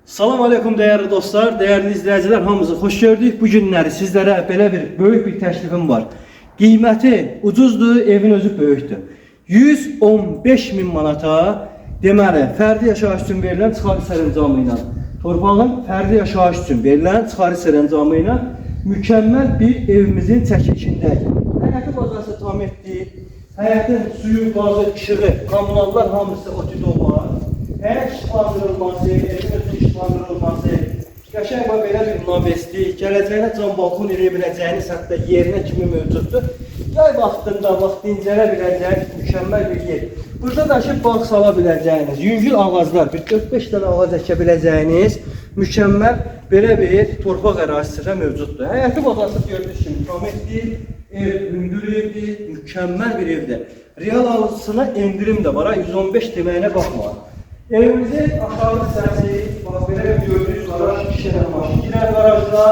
Salam aleykum değerli dostlar, değerli izleyiciler, hamınızı hoş gördük. Bu günləri sizlərə belə böyük bir təklifim var. Qiyməti ucuzdur, evin özü böyükdür. 115.000 manata deməli, fərdi yaşayış üçün verilən çıxarış sərəncamı ilə, torpağın fərdi yaşayış üçün verilən çıxarış sərəncamı ilə mükəmməl bir evimizin çəkilişindəyik. Həyəti bazası tam etdik. Həyətin suyu, qazı, işığı, kommunallar hamısı otid var. Həyət işlandırılması, evin özü işlandırılması, qəşəng və belə bir naveslik, gələcəyinə can balkon eləyə biləcəyiniz, hətta yerinə kimi mövcuddur. Yay vaxtında vaxt dincələ biləcəyiniz mükəmməl bir yer. Burada da ki, bağ sala biləcəyiniz, yüngül ağaclar, bir 4-5 dənə ağac əkə biləcəyiniz mükəmməl belə bir torpaq ərazisi mövcuddur. Həyəti bazası gördüyünüz kimi tam etdik, ev hündür evdir, mükəmməl bir evdir. Real alıcısına endirim də var, 115 deməyinə baxmayın. Evimizin aşağı hissəsi, bax belə gördüyünüz garaj, iki dənə maşın girər garajda,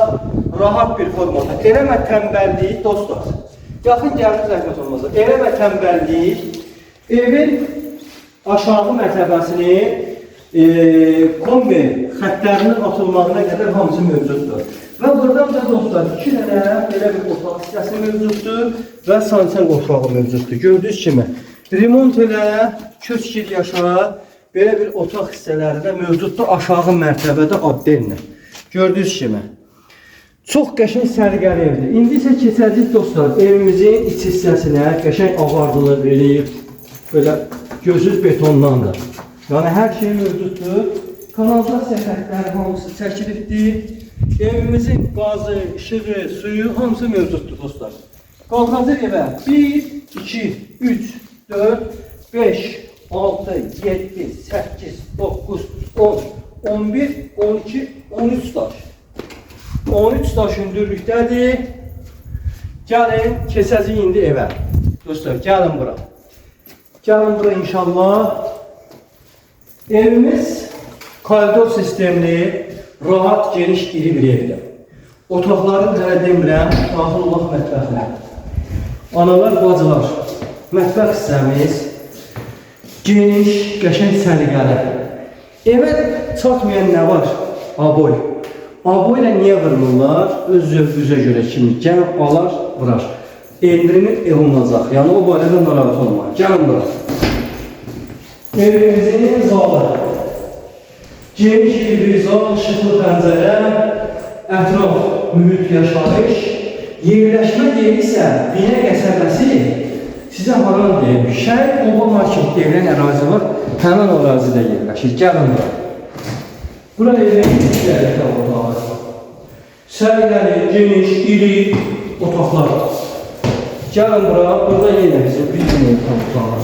rahat bir formada. Eləmə tənbəllik, dostlar. Yaxın gəlin zəhmət olmazsa. Eləmə tənbəllik, evin aşağı mərtəbəsini kombi xətlərinin atılmağına qədər hamısı mövcuddur. Və buradan da dostlar, iki dənə belə bir otaq hissəsi mövcuddur və sanitär qoşağı mövcuddur. Gördüyünüz kimi, remont elə, köçkir yaşa, belə bir otaq hissələrində mövcuddur, aşağı mərtəbədə addenlə. Gördüyünüz kimi. Çox qəşəng sərgəli evdir. İndi isə keçəcək dostlar, evimizin iç hissəsinə qəşəng ağardılıq eləyib, belə gözüz betonlandır. Yəni hər şey mövcuddur. Kanalizasiya xətləri hamısı çəkilibdir. Evimizin qazı, işığı, suyu hamısı mövcuddur dostlar. Qalxacaq evə 1, 2, 3, 4, 5, 6, 7, 8, 9, 10, 11, 12, 13 daş. 13 daş hündürlükdədir. Gəlin, keçəcək indi evə. Dostlar, gəlin bura. Gəlin bura inşallah. Evimiz koridor sistemli, rahat, geniş, iri bir evdir. Otaqların hələ demirəm, daxil olmaq mətbəxlə. Analar, bacılar, mətbəx hissəmiz geniş, qəşəng səliqəli. Evə çatmayan nə var? Aboy. Aboy ilə niyə vururlar? Öz zövqünüzə görə kimi gəlib alar, vurar. Endirimi ev olacaq. Yəni o barədə narahat olmayın. Gəlin bura. Evimizin zalı. Geniş bir zal, işıqlı pəncərə, ətraf mühit yaşayış. Yerləşmə yeri isə Binə qəsəbəsi sizə haram deyil. Şəhid Oba Market deyilən ərazi var. Həmən ərazidə yerləşir. Gəlin bura. Bura evin içərisində otağı. Səliqəli, geniş, iri otaqlar. Gəlin bura. Burada yenə bizim bir gün otağı.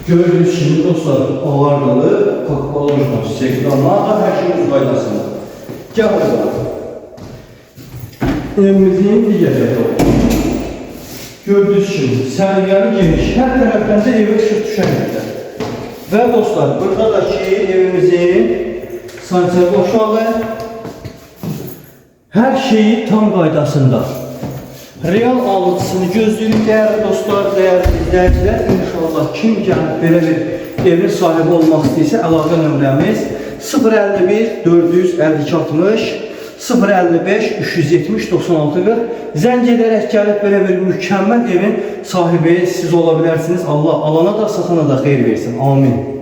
Gördüyünüz kimi dostlar, ağardalı, kakbalojması, çəkdanlar da hər şeyimiz qaydasında. Gəlin bura. Evimizin digər yatağı. Gördüyünüz kimi, səliqəli geniş, hər tərəfdən də evə işıq düşənlikdir. Və dostlar, burada da ki, evimizin sanitər qoşağı hər şeyi tam qaydasında. Real alıcısını gözləyirik, dəyərli dostlar, dəyərli izləyicilər. İnşallah kim gəlib belə bir evin sahibi olmaq istəyirsə, əlaqə nömrəmiz 051 452 60 055 370 96 40. Zəng edərək gəlib belə bir mükəmməl evin sahibi siz ola bilərsiniz. Allah alana da, satana da xeyir versin. Amin.